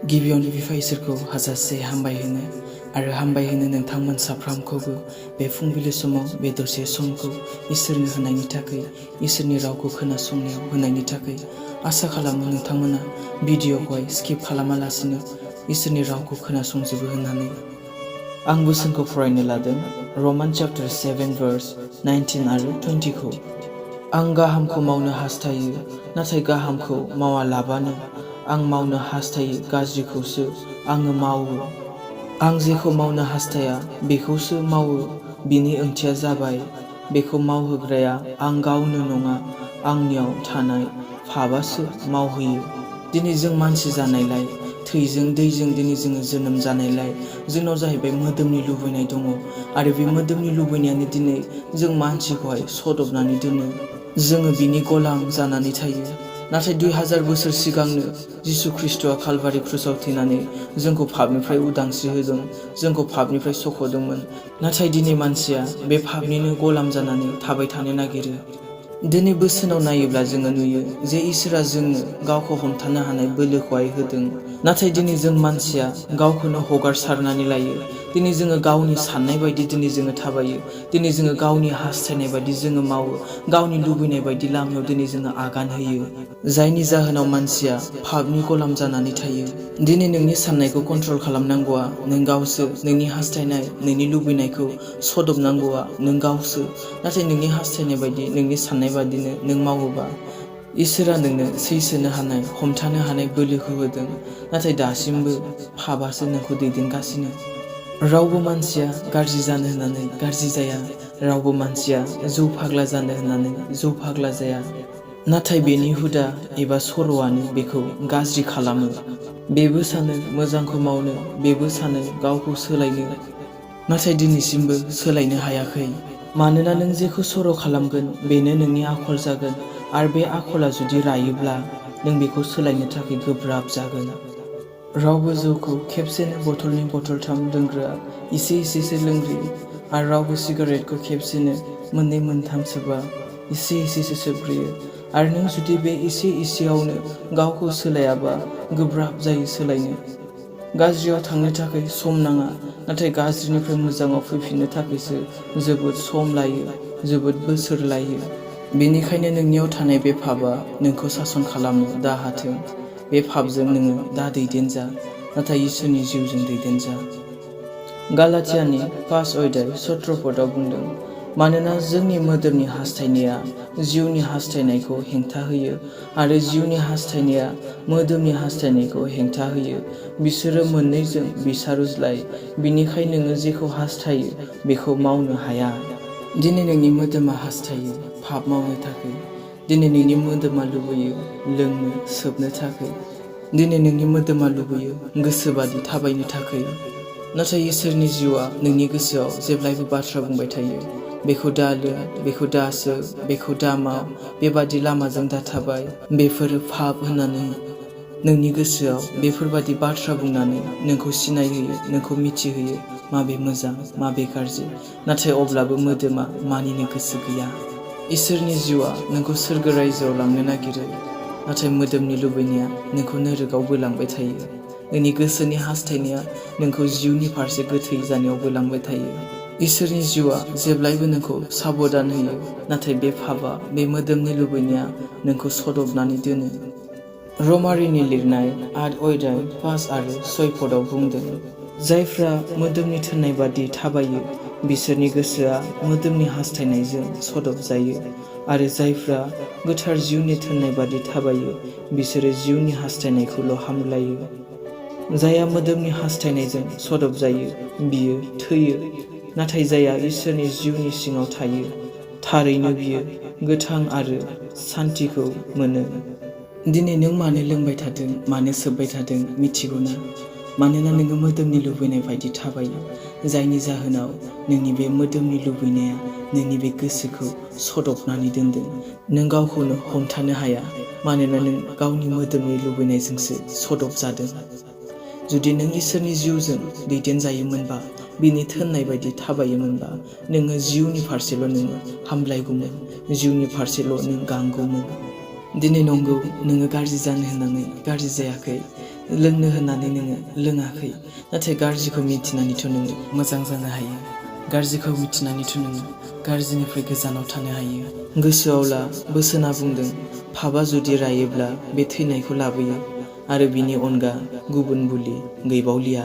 गिबियावनो बिफा इसोरखौ हाजासे हामबाय होनो आरो हामबाय होनो नोंथांमोन साफ्रोमखौबो बे फुंबिलि समाव बे दसे समखौ इसोरनो होनायनि थाखाय इसोरनि रावखौ खोनासंनायाव होनायनि थाखाय आसा खालामो नोंथांमोना भिडिअखौहाय स्किप खालामालासिनो इसोरनि रावखौ खोनासंजोबो होननानै आं बोसोनखौ फरायनो लादों रमान चैप्टार 7 verse 19 आरो 20 खौ आं गाहामखौ मावनो हास्थायो नाथाय गाहामखौ मावालाबानो आं मावनो हास्थायो गाज्रिखौसो आङो मावो आं जेखौ मावनो हास्थाया बेखौसो मावो बिनि ओंथिया जाबाय बेखौ मावहोग्राया आं गावनो नङा आंनियाव थानाय पापआसो मावहोयो दिनै जों मानसि जानायलाय थैजों दैजों दिनै जोङो जोनोम जानायलाय जोंनाव जाहैबाय मोदोमनि लुबैनाय दङ आरो बे मोदोमनि लुबैनायानो दिनै जों मानसिखौहाय सदबनानै दोनो जोङो बिनि गलाम जानानै थायो नाथाय 2000 बोसोर सिगांनो जिसु ख्रीष्टआ कालभारि क्रुसाव थैनानै जोंखौ पापनिफ्राय उदांस्रि होदों जोंखौ पापनिफ्राय सख'दोंमोन नाथाय दिनै मानसिया बे पापनिनो गलाम जानानै थाबाय थानो नागिरो दिनै बोसोनाव नायोब्ला जोङो नुयो जे इसोरा जोंनो गावखौ हमथानो हानाय बोलोखौहाय होदों नाथाय दिनै जों मानसिया गावखौनो हगारसारनानै लायो दिनै जोङो गावनि साननाय बायदि दिनै जोङो थाबायो दिनै जोङो गावनि हास्थायनाय बायदि जोङो मावो गावनि लुबैनाय बायदि लामायाव दिनै जोङो आगान होयो जायनि जाहोनाव मानसिया पापनि गलाम जानानै थायो दिनै नोंनि साननायखौ कन्ट्रल खालामनांगौआ नों गावसो नोंनि हास्थायनाय नोंनि लुबैनायखौ सदबनांगौआ नों गावसो नाथाय नोंनि हास्थायनाय बायदि नोंनि साननाय बायदिनो नों मावोबा इसोरा नोंनो सैसोनो हानाय हमथानो हानाय बोलोखौ होदों नाथाय दासिमबो पापआसो नोंखौ दैदेनगासिनो रावबो मानसिया गाज्रि जानो होननानै गाज्रि जाया रावबो मानसिया जौ फाग्ला जानो होननानै जौ फाग्ला जाया नाथाय बेनि हुदा एबा सर'आनो बेखौ गाज्रि खालामो बेबो सानो मोजांखौ मावनो बेबो सानो गावखौ सोलायनो नाथाय दिनैसिमबो सोलायनो हायाखै मानोना नों जेखौ सर' खालामगोन बेनो नोंनि आखल जागोन आरो बे आखला जुदि रायोब्ला नों बेखौ सोलायनो थाखाय गोब्राब जागोन रावबो जौखौ खेबसेनो बथलनै बथलथाम लोंग्राया एसे एसेसो लोंग्रोयो आरो रावबो सिगारेटखौ खेबसेनो मोननै मोनथाम सोबा एसे एसेसो सोबग्रोयो आरो नों जुदि बे एसे एसेयावनो गावखौ सोलायाबा गोब्राब जायो सोलायनो गाज्रियाव थांनो थाखाय सम नाङा नाथाय गाज्रिनिफ्राय मोजाङाव फैफिननो थाखायसो जोबोद सम लायो जोबोद बोसोर लायो बेनिखायनो नोंनियाव थानाय बे पापआ नोंखौ सासन खालामनो दा हाथों बे पापजों नोङो दा दैदेनजा नाथाय इसोरनि जिउजों दैदेनजा गालातियानि 5 अध्याय 17 पदआव बुंदों मानोना जोंनि मोदोमनि हास्थायनाया जिउनि हास्थायनायखौ हेंथा होयो आरो जिउनि हास्थायनाया मोदोमनि हास्थायनायखौ हेंथा होयो बिसोरो मोननैजों बिसारुज्लाय बिनिखायनो नोङो जेखौ हास्थायो बेखौ मावनो हाया दिनै नोंनि मोदोमा हास्थायो पाप मावनो थाखाय दिनै नोंनि मोदोमा लुबैयो लोंनो सोबनो थाखाय दिनै नोंनि मोदोमा लुबैयो गोसोबादि थाबायनो थाखाय नाथाय इसोरनि जिउआ नोंनि गोसोआव जेब्लायबो बाथ्रा बुंबाय थायो बेखौ दा लों बेखौ दा सोब बेखौ दा माव बेबादि लामाजों दा थाबाय बेफोरो पाप होननानै नोंनि गोसोआव बेफोरबादि बाथ्रा बुंनानै नोंखौ सिनायहोयो नोंखौ मिथिहोयो माबे मोजां माबे गाज्रि नाथाय अब्लाबो मोदोमा मानिनो गोसो गैया इसोरनि जिउआ नोंखौ सोरगो रायजोआव लांनो नागिरो नाथाय मोदोमनि लुबैनाया नोंखौ नोरोगाव बोलांबाय थायो नोंनि गोसोनि हास्थायनाया नोंखौ जिउनि फारसे गोथै जानायाव बोलांबाय थायो इसोरनि जिउआ जेब्लायबो नोंखौ साबधान होयो नाथाय बे पापआ बे मोदोमनि लुबैनाया नोंखौ सदबनानै दोनो रमारिनि लिरनाय 8 अध्याय 5 आरो 6 पदआव बुंदों जायफ्रा मोदोमनि थोननाय बादि थाबायो बिसोरनि गोसोआ मोदोमनि हास्थायनायजों सदब जायो आरो जायफ्रा गोथार जिउनि थोननाय बादि थाबायो बिसोरो जिउनि हास्थायनायखौल' हामलायो जायहा मोदोमनि हास्थायनायजों सदब जायो बियो थैयो नाथाय जायहा इसोरनि जिउनि सिङाव थायो थारैनो बियो गोथां आरो सान्थिखौ मोनो दिनै नों मानो लोंबाय थादों मानो सोबबाय थादों मिथिगौना मानोना नोङो मोदोमनि लुबैनाय बायदि थाबायो जायनि जाहोनाव नोंनि बे मोदोमनि लुबैनाया नोंनि बे गोसोखौ सदबनानै दोनदों नों गावखौनो हमथानो हाया मानोना नों गावनि मोदोमनि लुबैनायजोंसो सदब जादों जुदि नों इसोरनि जिउजों दैदेनजायोमोनबा बिनि थोननाय बायदि थाबायोमोनबा नोङो जिउनि फारसेल' नोङो हामलायगौमोन जिउनि फारसेल' नों गांगौमोन दिनै नंगौ नोङो गाज्रि जानो होननानै गाज्रि जायाखै लोंनो होननानै नोङो लोङाखै, नाथाय गाज्रिखौ मिथिनानैथ' नोङो मोजां जानो हायो। गाज्रिखौ मिथिनानैथ' नोङो गाज्रिनिफ्राय गोजानाव थानो हायो। गोसोआव ला, बोसोना बुंदों, पापआ जुदि रायोब्ला बे थैनायखौ लाबोयो आरो बिनि अनगा गुबुन बुलि गैबावलिया।